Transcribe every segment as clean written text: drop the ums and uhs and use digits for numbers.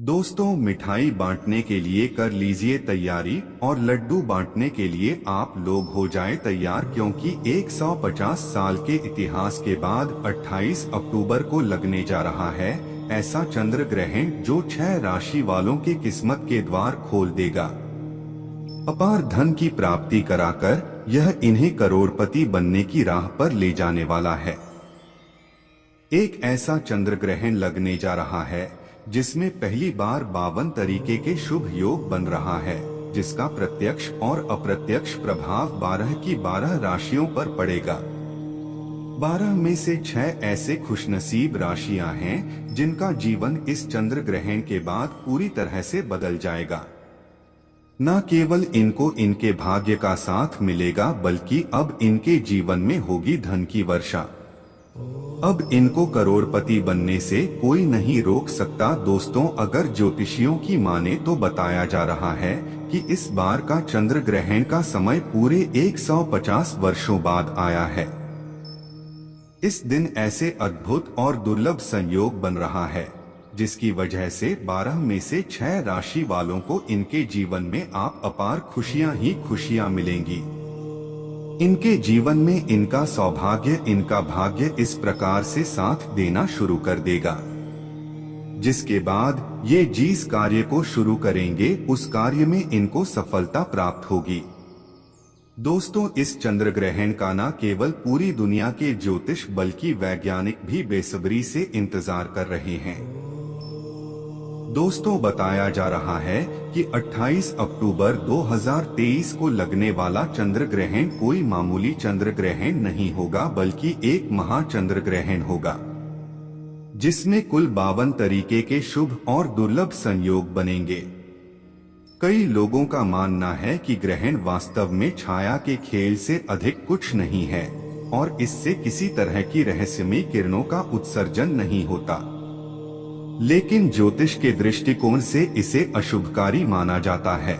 दोस्तों, मिठाई बांटने के लिए कर लीजिए तैयारी और लड्डू बांटने के लिए आप लोग हो जाए तैयार, क्योंकि 150 साल के इतिहास के बाद 28 अक्टूबर को लगने जा रहा है ऐसा चंद्र ग्रहण जो 6 राशि वालों की किस्मत के द्वार खोल देगा। अपार धन की प्राप्ति कराकर यह इन्हें करोड़पति बनने की राह पर ले जाने वाला है। एक ऐसा चंद्र ग्रहण लगने जा रहा है जिसमें पहली बार 52 तरीके के शुभ योग बन रहा है, जिसका प्रत्यक्ष और अप्रत्यक्ष प्रभाव 12 की 12 राशियों पर पड़ेगा। 12 में से 6 ऐसे खुशनसीब राशियां हैं जिनका जीवन इस चंद्र ग्रहण के बाद पूरी तरह से बदल जाएगा। न केवल इनको इनके भाग्य का साथ मिलेगा, बल्कि अब इनके जीवन में होगी धन की वर्षा। अब इनको करोड़पति बनने से कोई नहीं रोक सकता। दोस्तों, अगर ज्योतिषियों की माने तो बताया जा रहा है कि इस बार का चंद्र ग्रहण का समय पूरे 150 वर्षों बाद आया है। इस दिन ऐसे अद्भुत और दुर्लभ संयोग बन रहा है जिसकी वजह से 12 में से 6 राशि वालों को इनके जीवन में आप अपार खुशियां ही खुशियां मिलेंगी। इनके जीवन में इनका सौभाग्य, इनका भाग्य इस प्रकार से साथ देना शुरू कर देगा, जिसके बाद ये जिस कार्य को शुरू करेंगे उस कार्य में इनको सफलता प्राप्त होगी। दोस्तों, इस चंद्र ग्रहण का न केवल पूरी दुनिया के ज्योतिष बल्कि वैज्ञानिक भी बेसब्री से इंतजार कर रहे हैं। दोस्तों, बताया जा रहा है कि 28 अक्टूबर 2023 को लगने वाला चंद्र ग्रहण कोई मामूली चंद्र ग्रहण नहीं होगा, बल्कि एक महाचंद्र ग्रहण होगा जिसमें कुल 52 तरीके के शुभ और दुर्लभ संयोग बनेंगे। कई लोगों का मानना है कि ग्रहण वास्तव में छाया के खेल से अधिक कुछ नहीं है और इससे किसी तरह की रहस्यमयी किरणों का उत्सर्जन नहीं होता, लेकिन ज्योतिष के दृष्टिकोण से इसे अशुभकारी माना जाता है।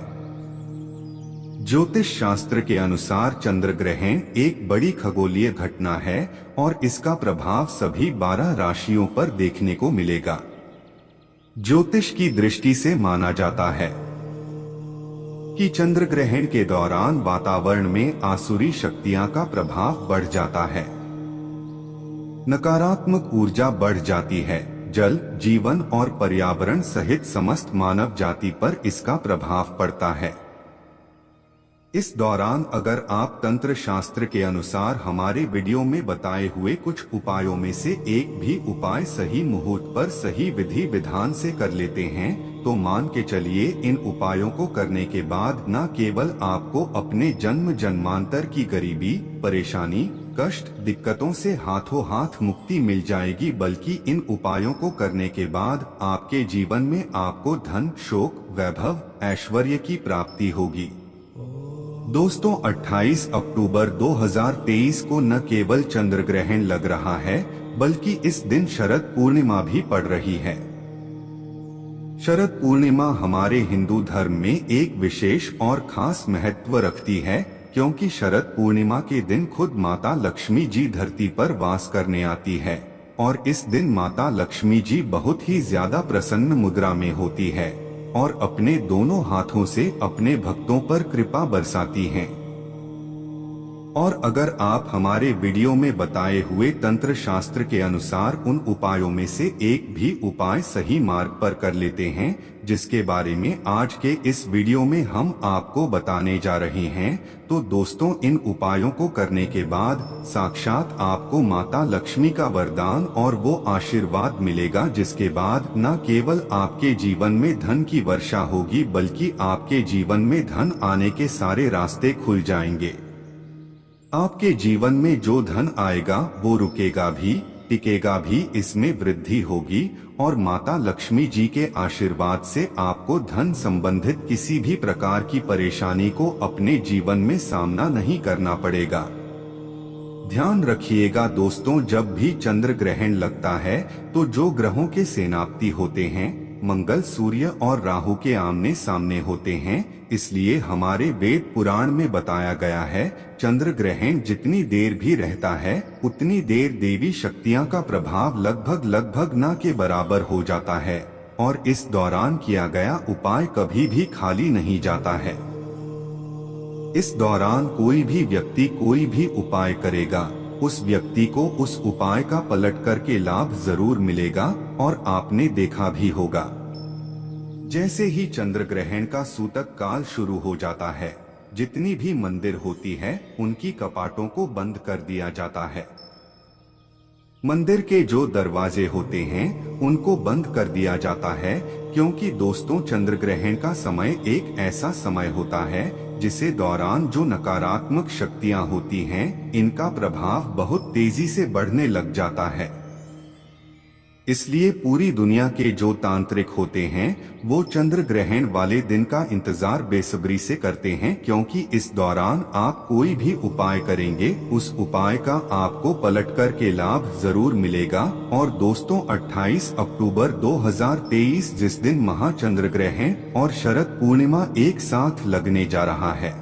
ज्योतिष शास्त्र के अनुसार चंद्र ग्रहण एक बड़ी खगोलीय घटना है और इसका प्रभाव सभी 12 राशियों पर देखने को मिलेगा। ज्योतिष की दृष्टि से माना जाता है कि चंद्र ग्रहण के दौरान वातावरण में आसुरी शक्तियां का प्रभाव बढ़ जाता है, नकारात्मक ऊर्जा बढ़ जाती है। जल, जीवन और पर्यावरण सहित समस्त मानव जाति पर इसका प्रभाव पड़ता है। इस दौरान अगर आप तंत्र शास्त्र के अनुसार हमारे वीडियो में बताए हुए कुछ उपायों में से एक भी उपाय सही मुहूर्त पर सही विधि विधान से कर लेते हैं तो मान के चलिए इन उपायों को करने के बाद न केवल आपको अपने जन्म जन्मांतर की गरीबी, परेशानी, कष्ट, दिक्कतों से हाथों हाथ मुक्ति मिल जाएगी, बल्कि इन उपायों को करने के बाद आपके जीवन में आपको धन, शोक, वैभव, ऐश्वर्य की प्राप्ति होगी। दोस्तों, 28 अक्टूबर 2023 को न केवल चंद्र ग्रहण लग रहा है बल्कि इस दिन शरद पूर्णिमा भी पड़ रही है। शरद पूर्णिमा हमारे हिंदू धर्म में एक विशेष और खास महत्व रखती है, क्योंकि शरद पूर्णिमा के दिन खुद माता लक्ष्मी जी धरती पर वास करने आती है और इस दिन माता लक्ष्मी जी बहुत ही ज्यादा प्रसन्न मुद्रा में होती है और अपने दोनों हाथों से अपने भक्तों पर कृपा बरसाती हैं। और अगर आप हमारे वीडियो में बताए हुए तंत्र शास्त्र के अनुसार उन उपायों में से एक भी उपाय सही मार्ग पर कर लेते हैं, जिसके बारे में आज के इस वीडियो में हम आपको बताने जा रहे हैं, तो दोस्तों इन उपायों को करने के बाद साक्षात आपको माता लक्ष्मी का वरदान और वो आशीर्वाद मिलेगा, जिसके बाद न केवल आपके जीवन में धन की वर्षा होगी बल्कि आपके जीवन में धन आने के सारे रास्ते खुल जाएंगे। आपके जीवन में जो धन आएगा वो रुकेगा भी, टिकेगा भी, इसमें वृद्धि होगी और माता लक्ष्मी जी के आशीर्वाद से आपको धन संबंधित किसी भी प्रकार की परेशानी को अपने जीवन में सामना नहीं करना पड़ेगा। ध्यान रखिएगा दोस्तों, जब भी चंद्र ग्रहण लगता है तो जो ग्रहों के सेनापति होते हैं मंगल, सूर्य और राहु के आमने सामने होते हैं, इसलिए हमारे वेद पुराण में बताया गया है चंद्र ग्रहण जितनी देर भी रहता है उतनी देर देवी शक्तियां का प्रभाव लगभग न के बराबर हो जाता है और इस दौरान किया गया उपाय कभी भी खाली नहीं जाता है। इस दौरान कोई भी व्यक्ति कोई भी उपाय करेगा, उस व्यक्ति को उस उपाय का पलट करके लाभ जरूर मिलेगा और आपने देखा भी होगा। जैसे ही चंद्र ग्रहण का सूतक काल शुरू हो जाता है, जितनी भी मंदिर होती है उनकी कपाटों को बंद कर दिया जाता है। मंदिर के जो दरवाजे होते हैं उनको बंद कर दिया जाता है, क्योंकि दोस्तों चंद्र ग्रहण का समय एक ऐसा समय होता है जिसे दौरान जो नकारात्मक शक्तियां होती हैं इनका प्रभाव बहुत तेजी से बढ़ने लग जाता है। इसलिए पूरी दुनिया के जो तांत्रिक होते हैं वो चंद्र ग्रहण वाले दिन का इंतजार बेसब्री से करते हैं, क्योंकि इस दौरान आप कोई भी उपाय करेंगे उस उपाय का आपको पलट कर के लाभ जरूर मिलेगा। और दोस्तों 28 अक्टूबर 2023 जिस दिन महाचंद्र ग्रहण और शरद पूर्णिमा एक साथ लगने जा रहा है,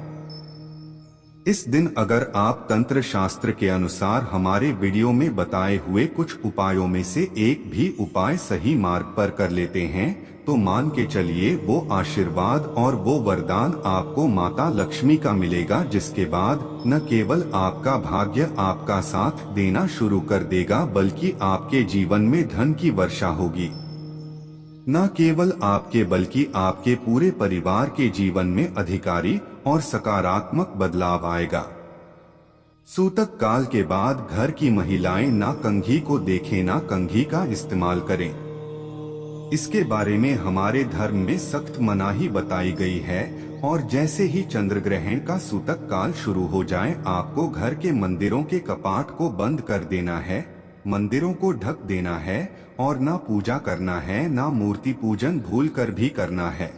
इस दिन अगर आप तंत्र शास्त्र के अनुसार हमारे वीडियो में बताए हुए कुछ उपायों में से एक भी उपाय सही मार्ग पर कर लेते हैं तो मान के चलिए वो आशीर्वाद और वो वरदान आपको माता लक्ष्मी का मिलेगा, जिसके बाद न केवल आपका भाग्य आपका साथ देना शुरू कर देगा बल्कि आपके जीवन में धन की वर्षा होगी। न केवल आपके बल्कि आपके पूरे परिवार के जीवन में अधिकारी और सकारात्मक बदलाव आएगा। सूतक काल के बाद घर की महिलाएं ना कंघी को देखें ना कंघी का इस्तेमाल करें। इसके बारे में हमारे धर्म में सख्त मनाही बताई गई है। और जैसे ही चंद्र ग्रहण का सूतक काल शुरू हो जाए आपको घर के मंदिरों के कपाट को बंद कर देना है, मंदिरों को ढक देना है और ना पूजा करना है ना मूर्ति पूजन भूल कर भी करना है।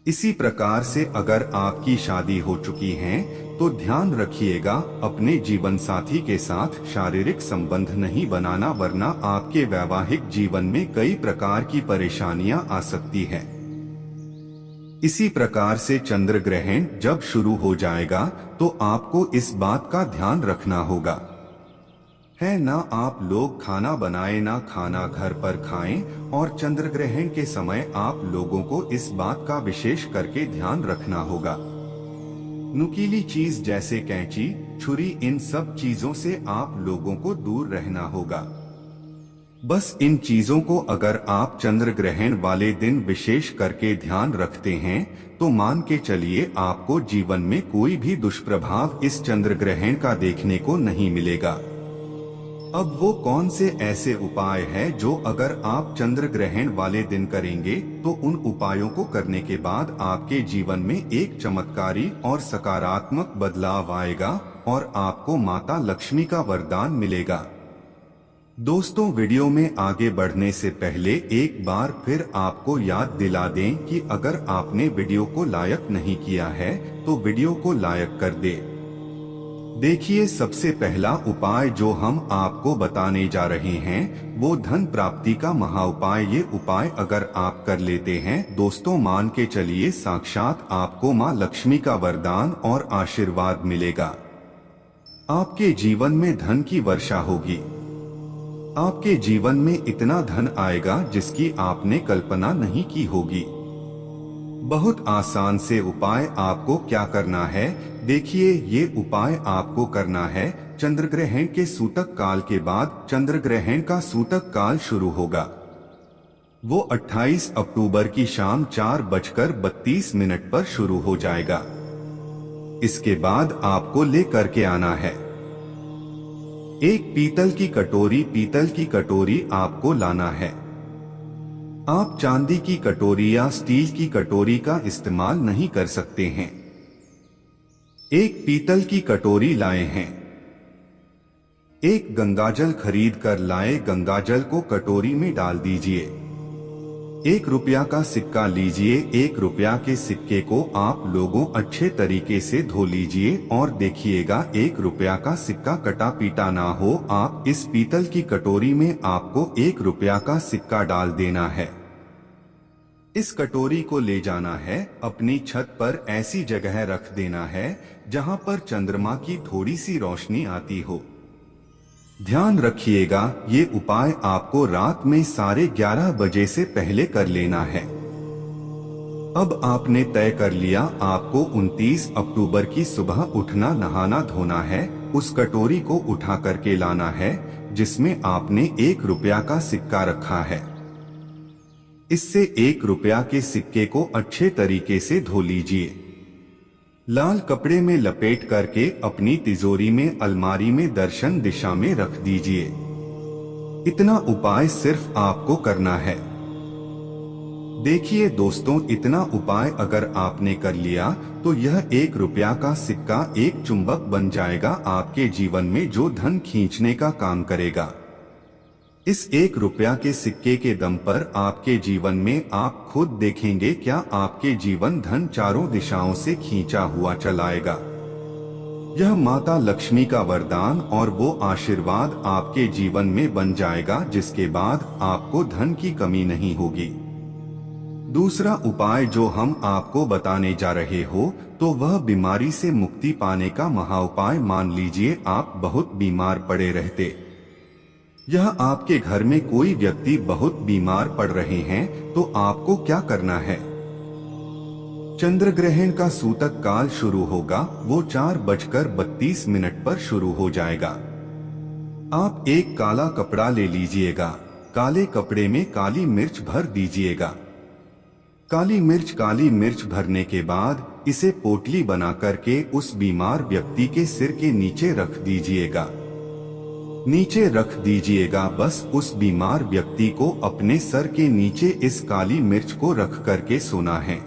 इसी प्रकार से अगर आपकी शादी हो चुकी है तो ध्यान रखिएगा अपने जीवन साथी के साथ शारीरिक संबंध नहीं बनाना, वरना आपके वैवाहिक जीवन में कई प्रकार की परेशानियां आ सकती है। इसी प्रकार से चंद्र ग्रहण जब शुरू हो जाएगा तो आपको इस बात का ध्यान रखना होगा है ना आप लोग खाना बनाए ना खाना घर पर खाएं, और चंद्र ग्रहण के समय आप लोगों को इस बात का विशेष करके ध्यान रखना होगा। नुकीली चीज जैसे कैंची, छुरी, इन सब चीजों से आप लोगों को दूर रहना होगा। बस इन चीजों को अगर आप चंद्र ग्रहण वाले दिन विशेष करके ध्यान रखते हैं तो मान के चलिए आपको जीवन में कोई भी दुष्प्रभाव इस चंद्र ग्रहण का देखने को नहीं मिलेगा। अब वो कौन से ऐसे उपाय हैं जो अगर आप चंद्र ग्रहण वाले दिन करेंगे तो उन उपायों को करने के बाद आपके जीवन में एक चमत्कारी और सकारात्मक बदलाव आएगा और आपको माता लक्ष्मी का वरदान मिलेगा। दोस्तों वीडियो में आगे बढ़ने से पहले एक बार फिर आपको याद दिला दें कि अगर आपने वीडियो को लाइक नहीं किया है तो वीडियो को लाइक कर दे। देखिए सबसे पहला उपाय जो हम आपको बताने जा रहे हैं वो धन प्राप्ति का महा उपाय। ये उपाय अगर आप कर लेते हैं दोस्तों मान के चलिए साक्षात आपको मां लक्ष्मी का वरदान और आशीर्वाद मिलेगा। आपके जीवन में धन की वर्षा होगी। आपके जीवन में इतना धन आएगा जिसकी आपने कल्पना नहीं की होगी। बहुत आसान से उपाय आपको क्या करना है, देखिए ये उपाय आपको करना है चंद्र ग्रहण के सूतक काल के बाद। चंद्र ग्रहण का सूतक काल शुरू होगा वो 28 अक्टूबर की शाम 4:32 पर शुरू हो जाएगा। इसके बाद आपको लेकर के आना है एक पीतल की कटोरी आपको लाना है। आप चांदी की कटोरी या स्टील की कटोरी का इस्तेमाल नहीं कर सकते हैं। एक पीतल की कटोरी लाए हैं। एक गंगाजल खरीद कर लाए, गंगाजल को कटोरी में डाल दीजिए। 1 रुपया का सिक्का लीजिए। 1 रुपया के सिक्के को आप लोगों अच्छे तरीके से धो लीजिए और देखिएगा 1 रुपया का सिक्का कटा पीटा ना हो। आप इस पीतल की कटोरी में आपको 1 रुपया का सिक्का डाल देना है। इस कटोरी को ले जाना है अपनी छत पर ऐसी जगह रख देना है जहां पर चंद्रमा की थोड़ी सी रोशनी आती हो। ध्यान रखिएगा, ये उपाय आपको रात में 11:30 बजे से पहले कर लेना है। अब आपने तय कर लिया, आपको 29 अक्टूबर की सुबह उठना, नहाना धोना है, उस कटोरी को उठा करके लाना है जिसमें आपने 1 रुपया का सिक्का रखा है। इससे 1 रुपया के सिक्के को अच्छे तरीके से धो लीजिए। लाल कपड़े में लपेट करके अपनी तिजोरी में, अलमारी में दर्शन दिशा में रख दीजिए। इतना उपाय सिर्फ आपको करना है। देखिए दोस्तों, इतना उपाय अगर आपने कर लिया तो यह 1 रुपया का सिक्का एक चुंबक बन जाएगा आपके जीवन में, जो धन खींचने का काम करेगा। इस 1 रुपया के सिक्के के दम पर आपके जीवन में आप खुद देखेंगे क्या आपके जीवन धन चारों दिशाओं से खींचा हुआ चलाएगा। यह माता लक्ष्मी का वरदान और वो आशीर्वाद आपके जीवन में बन जाएगा, जिसके बाद आपको धन की कमी नहीं होगी। दूसरा उपाय जो हम आपको बताने जा रहे हो तो वह बीमारी से मुक्ति पाने का महाउपाय। मान लीजिए आप बहुत बीमार पड़े रहते, यह आपके घर में कोई व्यक्ति बहुत बीमार पड़ रहे हैं, तो आपको क्या करना है? चंद्र ग्रहण का सूतक काल शुरू होगा, वो 4:32 पर शुरू हो जाएगा। आप एक काला कपड़ा ले लीजिएगा, काले कपड़े में काली मिर्च भर दीजिएगा। काली मिर्च भरने के बाद इसे पोटली बना करके उस बीमार व्यक्ति के सिर के नीचे रख दीजिएगा। नीचे रख दीजिएगा, बस उस बीमार व्यक्ति को अपने सर के नीचे इस काली मिर्च को रख करके सोना है।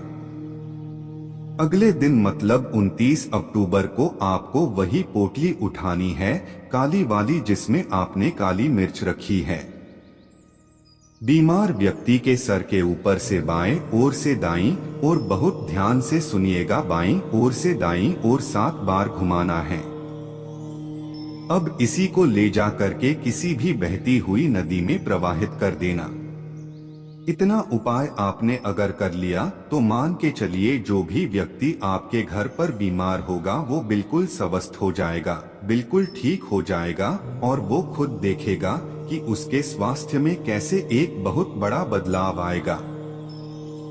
अगले दिन मतलब 29 अक्टूबर को आपको वही पोटली उठानी है, काली वाली जिसमें आपने काली मिर्च रखी है। बीमार व्यक्ति के सर के ऊपर से बाएं ओर से दाईं ओर, बहुत ध्यान से सुनिएगा, बाईं ओर से दाईं ओर 7 बार घुमाना है। अब इसी को ले जा करके किसी भी बहती हुई नदी में प्रवाहित कर देना। इतना उपाय आपने अगर कर लिया तो मान के चलिए जो भी व्यक्ति आपके घर पर बीमार होगा वो बिल्कुल स्वस्थ हो जाएगा, बिल्कुल ठीक हो जाएगा, और वो खुद देखेगा कि उसके स्वास्थ्य में कैसे एक बहुत बड़ा बदलाव आएगा।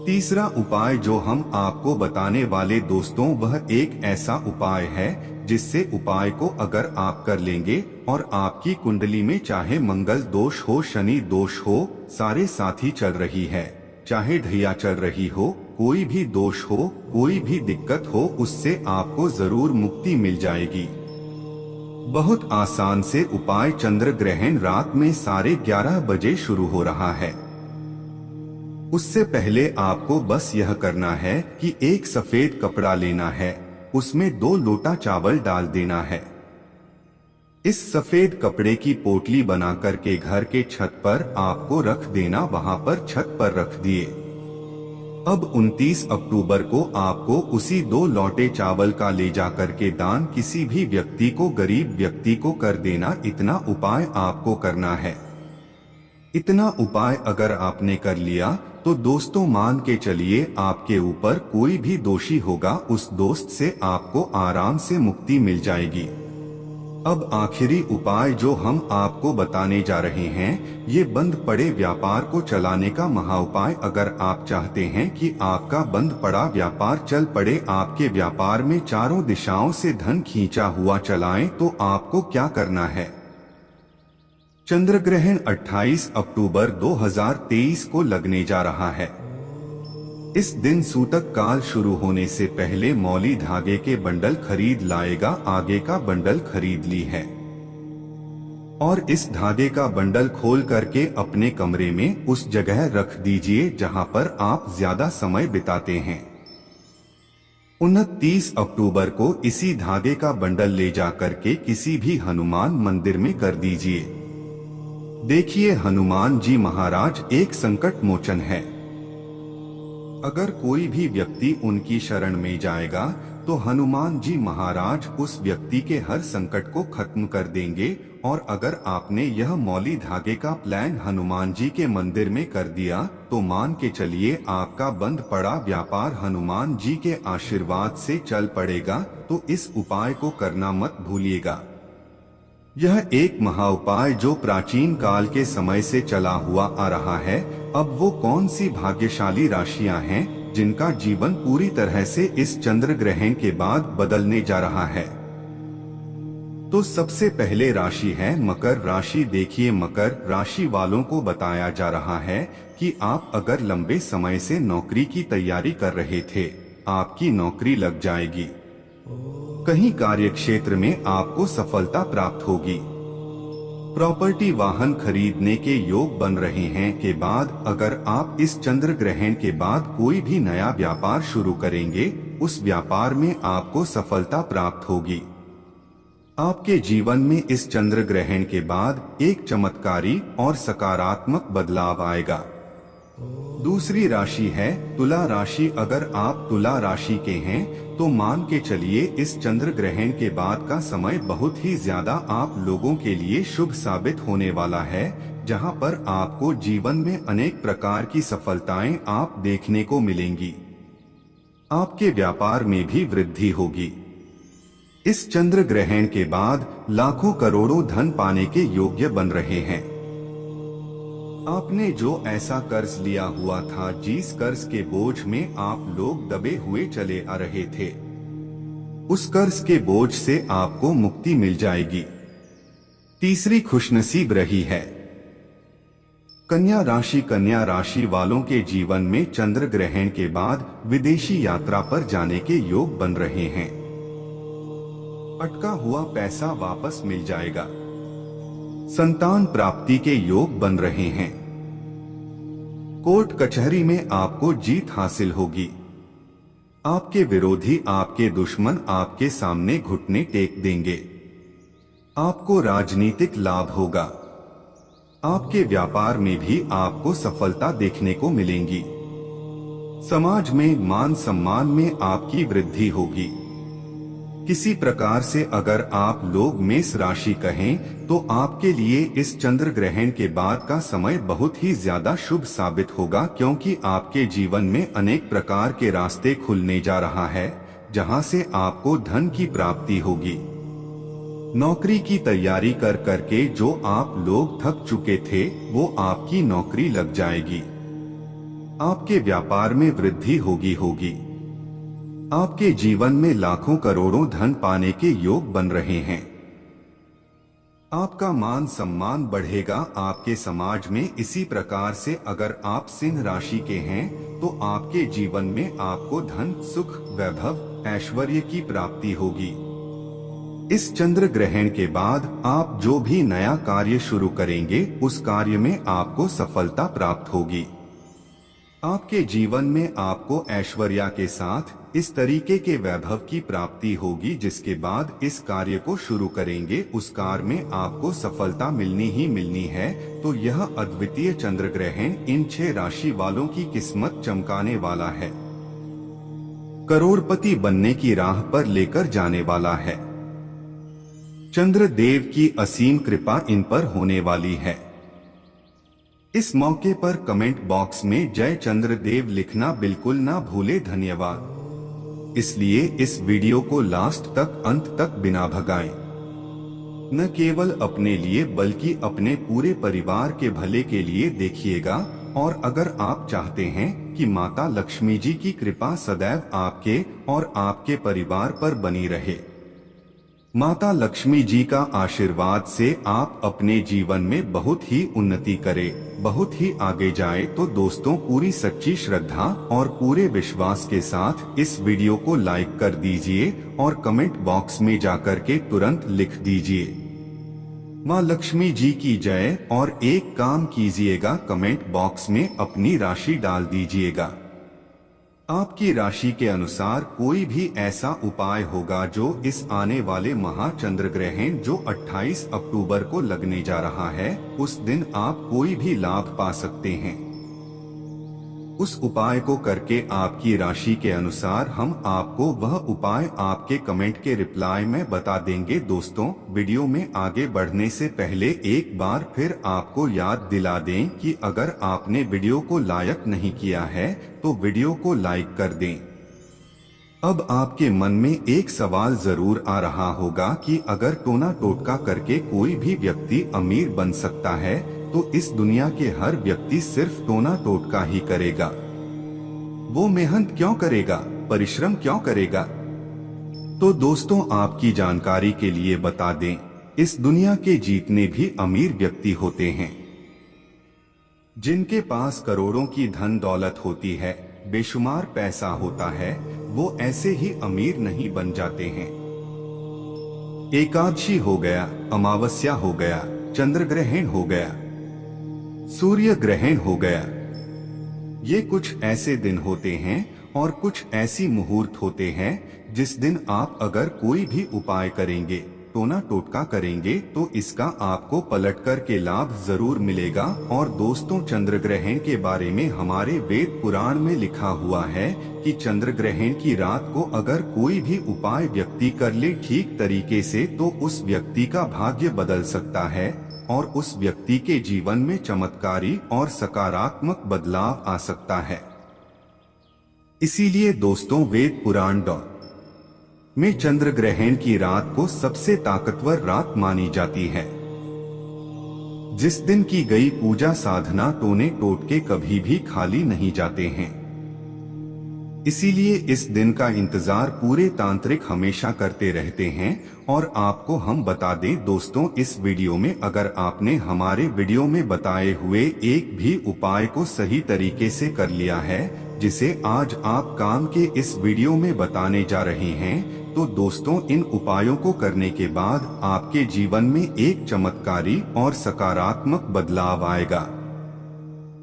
तीसरा उपाय जो हम आपको बताने वाले दोस्तों, वह एक ऐसा उपाय है जिससे उपाय को अगर आप कर लेंगे और आपकी कुंडली में चाहे मंगल दोष हो, शनि दोष हो, सारे साथी चल रही है, चाहे ढैया चल रही हो, कोई भी दोष हो, कोई भी दिक्कत हो, उससे आपको जरूर मुक्ति मिल जाएगी। बहुत आसान से उपाय। चंद्र ग्रहण रात में 11:30 बजे शुरू हो रहा है। उससे पहले आपको बस यह करना है कि एक सफेद कपड़ा लेना है, उसमें 2 लोटा चावल डाल देना है। इस सफेद कपड़े की पोटली बना करके घर के छत पर आपको रख देना, वहां पर छत पर रख दिए। अब 29 अक्टूबर को आपको उसी 2 लोटे चावल का ले जा करके दान किसी भी व्यक्ति को, गरीब व्यक्ति को कर देना। इतना उपाय आपको करना है। इतना उपाय अगर आपने कर लिया तो दोस्तों मान के चलिए आपके ऊपर कोई भी दोषी होगा, उस दोस्त से आपको आराम से मुक्ति मिल जाएगी। अब आखिरी उपाय जो हम आपको बताने जा रहे हैं, ये बंद पड़े व्यापार को चलाने का महाउपाय। अगर आप चाहते हैं कि आपका बंद पड़ा व्यापार चल पड़े, आपके व्यापार में चारों दिशाओं से धन खींचा हुआ चलाएं, तो आपको क्या करना है? चंद्र ग्रहण 28 अक्टूबर 2023 को लगने जा रहा है। इस दिन सूतक काल शुरू होने से पहले मौली धागे के बंडल खरीद लाएगा। आगे का बंडल खरीद ली है और इस धागे का बंडल खोल करके अपने कमरे में उस जगह रख दीजिए जहां पर आप ज्यादा समय बिताते हैं। 29 अक्टूबर को इसी धागे का बंडल ले जा करके किसी भी हनुमान मंदिर में कर दीजिए। देखिए हनुमान जी महाराज एक संकट मोचन है। अगर कोई भी व्यक्ति उनकी शरण में जाएगा तो हनुमान जी महाराज उस व्यक्ति के हर संकट को खत्म कर देंगे। और अगर आपने यह मौली धागे का प्लान हनुमान जी के मंदिर में कर दिया तो मान के चलिए आपका बंद पड़ा व्यापार हनुमान जी के आशीर्वाद से चल पड़ेगा। तो इस उपाय को करना मत भूलिएगा। यह एक महाउपाय जो प्राचीन काल के समय से चला हुआ आ रहा है। अब वो कौन सी भाग्यशाली राशियां हैं जिनका जीवन पूरी तरह से इस चंद्र ग्रहण के बाद बदलने जा रहा है? तो सबसे पहले राशि है मकर राशि। देखिए, मकर राशि वालों को बताया जा रहा है कि आप अगर लंबे समय से नौकरी की तैयारी कर रहे थे, आपकी नौकरी लग जाएगी। कहीं कार्य क्षेत्र में आपको सफलता प्राप्त होगी। प्रॉपर्टी वाहन खरीदने के योग बन रहे हैं। के बाद अगर आप इस चंद्र ग्रहण के बाद कोई भी नया व्यापार शुरू करेंगे, उस व्यापार में आपको सफलता प्राप्त होगी। आपके जीवन में इस चंद्र ग्रहण के बाद एक चमत्कारी और सकारात्मक बदलाव आएगा। दूसरी राशि है तुला राशि। अगर आप तुला राशि के हैं तो मान के चलिए इस चंद्र ग्रहण के बाद का समय बहुत ही ज्यादा आप लोगों के लिए शुभ साबित होने वाला है, जहां पर आपको जीवन में अनेक प्रकार की सफलताएं आप देखने को मिलेंगी। आपके व्यापार में भी वृद्धि होगी। इस चंद्र ग्रहण के बाद लाखों करोड़ों धन पाने के योग्य बन रहे हैं। आपने जो ऐसा कर्ज लिया हुआ था, जिस कर्ज के बोझ में आप लोग दबे हुए चले आ रहे थे, उस कर्ज के बोझ से आपको मुक्ति मिल जाएगी। तीसरी खुशनसीब रही है कन्या राशि। कन्या राशि वालों के जीवन में चंद्र ग्रहण के बाद विदेशी यात्रा पर जाने के योग बन रहे हैं। अटका हुआ पैसा वापस मिल जाएगा। संतान प्राप्ति के योग बन रहे हैं। कोर्ट कचहरी में आपको जीत हासिल होगी। आपके विरोधी, आपके दुश्मन आपके सामने घुटने टेक देंगे। आपको राजनीतिक लाभ होगा। आपके व्यापार में भी आपको सफलता देखने को मिलेंगी। समाज में मान सम्मान में आपकी वृद्धि होगी। किसी प्रकार से अगर आप लोग मेष राशि कहें तो आपके लिए इस चंद्र ग्रहण के बाद का समय बहुत ही ज्यादा शुभ साबित होगा, क्योंकि आपके जीवन में अनेक प्रकार के रास्ते खुलने जा रहा है, जहां से आपको धन की प्राप्ति होगी। नौकरी की तैयारी कर करके जो आप लोग थक चुके थे, वो आपकी नौकरी लग जाएगी। आपके व्यापार में वृद्धि होगी। आपके जीवन में लाखों करोड़ों धन पाने के योग बन रहे हैं। आपका मान सम्मान बढ़ेगा आपके समाज में। इसी प्रकार से अगर आप सिंह राशि के हैं तो आपके जीवन में आपको धन, सुख, वैभव, ऐश्वर्य की प्राप्ति होगी। इस चंद्र ग्रहण के बाद आप जो भी नया कार्य शुरू करेंगे, उस कार्य में आपको सफलता प्राप्त होगी। आपके जीवन में आपको ऐश्वर्या के साथ इस तरीके के वैभव की प्राप्ति होगी, जिसके बाद इस कार्य को शुरू करेंगे, उस कार्य में आपको सफलता मिलनी ही मिलनी है। तो यह अद्वितीय चंद्र ग्रहण इन 6 राशि वालों की किस्मत चमकाने वाला है, करोड़पति बनने की राह पर लेकर जाने वाला है। चंद्र देव की असीम कृपा इन पर होने वाली है। इस मौके पर कमेंट बॉक्स में जय चंद्रदेव लिखना बिल्कुल ना भूले। धन्यवाद। इसलिए इस वीडियो को लास्ट तक, अंत तक बिना भगाए, न केवल अपने लिए बल्कि अपने पूरे परिवार के भले के लिए देखिएगा। और अगर आप चाहते हैं कि माता लक्ष्मी जी की कृपा सदैव आपके और आपके परिवार पर बनी रहे, माता लक्ष्मी जी का आशीर्वाद से आप अपने जीवन में बहुत ही उन्नति करें, बहुत ही आगे जाए, तो दोस्तों पूरी सच्ची श्रद्धा और पूरे विश्वास के साथ इस वीडियो को लाइक कर दीजिए और कमेंट बॉक्स में जाकर के तुरंत लिख दीजिए माँ लक्ष्मी जी की जय। और एक काम कीजिएगा, कमेंट बॉक्स में अपनी राशि डाल दीजिएगा। आपकी राशि के अनुसार कोई भी ऐसा उपाय होगा जो इस आने वाले महाचंद्र ग्रहण जो 28 अक्टूबर को लगने जा रहा है, उस दिन आप कोई भी लाभ पा सकते हैं। उस उपाय को करके आपकी राशि के अनुसार हम आपको वह उपाय आपके कमेंट के रिप्लाई में बता देंगे। दोस्तों, वीडियो में आगे बढ़ने से पहले एक बार फिर आपको याद दिला दें कि अगर आपने वीडियो को लाइक नहीं किया है तो वीडियो को लाइक कर दें। अब आपके मन में एक सवाल जरूर आ रहा होगा कि अगर टोना टोटका करके कोई भी व्यक्ति अमीर बन सकता है तो इस दुनिया के हर व्यक्ति सिर्फ टोना टोटका ही करेगा, वो मेहनत क्यों करेगा, परिश्रम क्यों करेगा? तो दोस्तों, आपकी जानकारी के लिए बता दें, इस दुनिया के जितने भी अमीर व्यक्ति होते हैं, जिनके पास करोड़ों की धन दौलत होती है, बेशुमार पैसा होता है, वो ऐसे ही अमीर नहीं बन जाते हैं। एकादशी हो गया, अमावस्या हो गया, चंद्र ग्रहण हो गया, सूर्य ग्रहण हो गया, ये कुछ ऐसे दिन होते हैं और कुछ ऐसी मुहूर्त होते हैं जिस दिन आप अगर कोई भी उपाय करेंगे, टोना टोटका करेंगे, तो इसका आपको पलटकर के लाभ जरूर मिलेगा। और दोस्तों, चंद्र ग्रहण के बारे में हमारे वेद पुराण में लिखा हुआ है कि चंद्र ग्रहण की रात को अगर कोई भी उपाय व्यक्ति कर ले ठीक तरीके से तो उस व्यक्ति का भाग्य बदल सकता है और उस व्यक्ति के जीवन में चमत्कारी और सकारात्मक बदलाव आ सकता है। इसीलिए दोस्तों, वेद पुराण में चंद्र ग्रहण की रात को सबसे ताकतवर रात मानी जाती है। जिस दिन की गई पूजा साधना टोने टोटके कभी भी खाली नहीं जाते हैं। इसीलिए इस दिन का इंतजार पूरे तांत्रिक हमेशा करते रहते हैं। और आपको हम बता दें दोस्तों, इस वीडियो में अगर आपने हमारे वीडियो में बताए हुए एक भी उपाय को सही तरीके से कर लिया है, जिसे आज आप काम के इस वीडियो में बताने जा रहे हैं, तो दोस्तों, इन उपायों को करने के बाद आपके जीवन में एक चमत्कारी और सकारात्मक बदलाव आएगा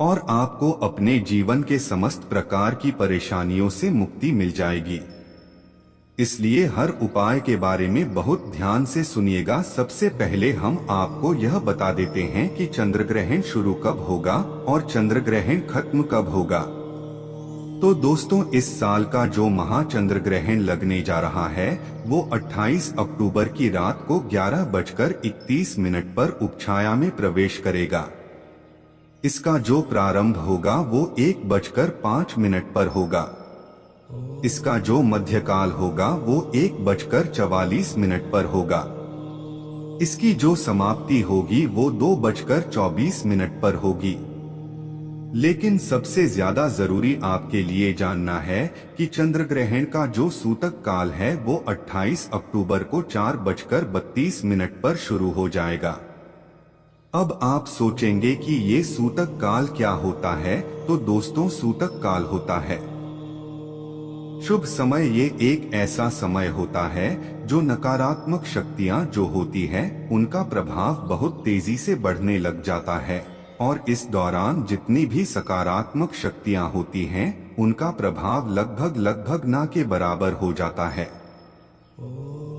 और आपको अपने जीवन के समस्त प्रकार की परेशानियों से मुक्ति मिल जाएगी। इसलिए हर उपाय के बारे में बहुत ध्यान से सुनिएगा। सबसे पहले हम आपको यह बता देते हैं कि चंद्र ग्रहण शुरू कब होगा और चंद्र ग्रहण खत्म कब होगा। तो दोस्तों, इस साल का जो महाचंद्र ग्रहण लगने जा रहा है वो 28 अक्टूबर की रात को 11:31 पर उपछाया में प्रवेश करेगा। इसका जो प्रारंभ होगा वो 1:05 पर होगा। इसका जो मध्यकाल होगा वो 1:44 पर होगा। इसकी जो समाप्ति होगी वो 2:24 पर होगी। लेकिन सबसे ज्यादा जरूरी आपके लिए जानना है कि चंद्र ग्रहण का जो सूतक काल है वो 28 अक्टूबर को 4:32 पर शुरू हो जाएगा। अब आप सोचेंगे कि ये सूतक काल क्या होता है, तो दोस्तों, सूतक काल होता है शुभ समय। ये एक ऐसा समय होता है जो नकारात्मक शक्तियां जो होती हैं, उनका प्रभाव बहुत तेजी से बढ़ने लग जाता है और इस दौरान जितनी भी सकारात्मक शक्तियां होती हैं, उनका प्रभाव लगभग ना के बराबर हो जाता है।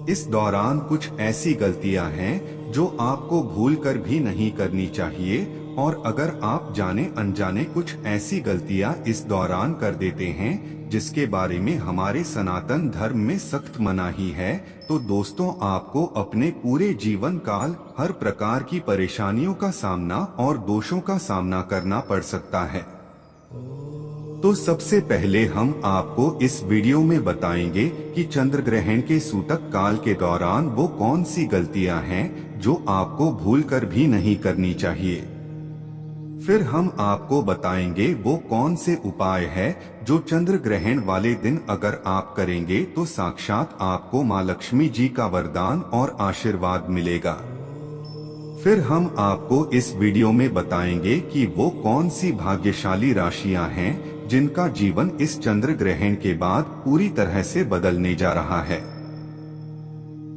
इस दौरान कुछ ऐसी गलतियां हैं जो आपको भूलकर भी नहीं करनी चाहिए और अगर आप जाने अनजाने कुछ ऐसी गलतियां इस दौरान कर देते हैं जिसके बारे में हमारे सनातन धर्म में सख्त मनाही है, तो दोस्तों, आपको अपने पूरे जीवन काल हर प्रकार की परेशानियों का सामना और दोषों का सामना करना पड़ सकता है। तो सबसे पहले हम आपको इस वीडियो में बताएंगे कि चंद्र ग्रहण के सूतक काल के दौरान वो कौन सी गलतियां हैं जो आपको भूलकर भी नहीं करनी चाहिए। फिर हम आपको बताएंगे वो कौन से उपाय है जो चंद्र ग्रहण वाले दिन अगर आप करेंगे तो साक्षात आपको माँ लक्ष्मी जी का वरदान और आशीर्वाद मिलेगा। फिर हम आपको इस वीडियो में बताएंगे कि वो कौन सी भाग्यशाली राशियां हैं जिनका जीवन इस चंद्र ग्रहण के बाद पूरी तरह से बदलने जा रहा है।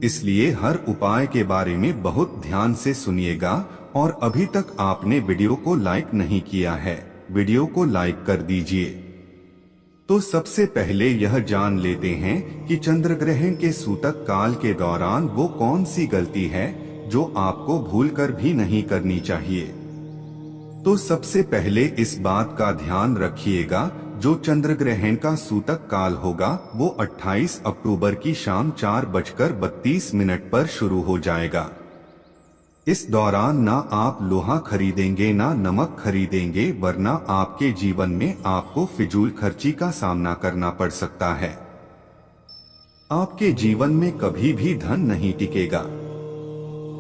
इसलिए हर उपाय के बारे में बहुत ध्यान से सुनिएगा और अभी तक आपने वीडियो को लाइक नहीं किया है, वीडियो को लाइक कर दीजिए। तो सबसे पहले यह जान लेते हैं कि चंद्र ग्रहण के सूतक काल के दौरान वो कौन सी गलती है जो आपको भूलकर भी नहीं करनी चाहिए। तो सबसे पहले इस बात का ध्यान रखिएगा, जो चंद्र ग्रहण का सूतक काल होगा वो 28 अक्टूबर की शाम 4:32 पर शुरू हो जाएगा। इस दौरान ना आप लोहा खरीदेंगे ना नमक खरीदेंगे, वरना आपके जीवन में आपको फिजूल खर्ची का सामना करना पड़ सकता है। आपके जीवन में कभी भी धन नहीं टिकेगा।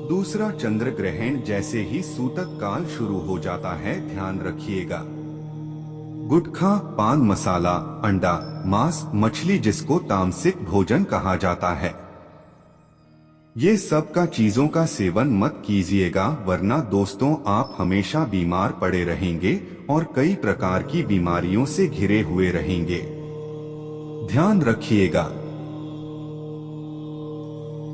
दूसरा चंद्र ग्रहण जैसे ही सूतक काल शुरू हो जाता है, ध्यान रखिएगा। गुटखा, पान मसाला, अंडा, मांस, मछली जिसको तामसिक भोजन कहा जाता है, ये सब का चीजों का सेवन मत कीजिएगा, वरना दोस्तों आप हमेशा बीमार पड़े रहेंगे और कई प्रकार की बीमारियों से घिरे हुए रहेंगे। ध्यान रखिएगा।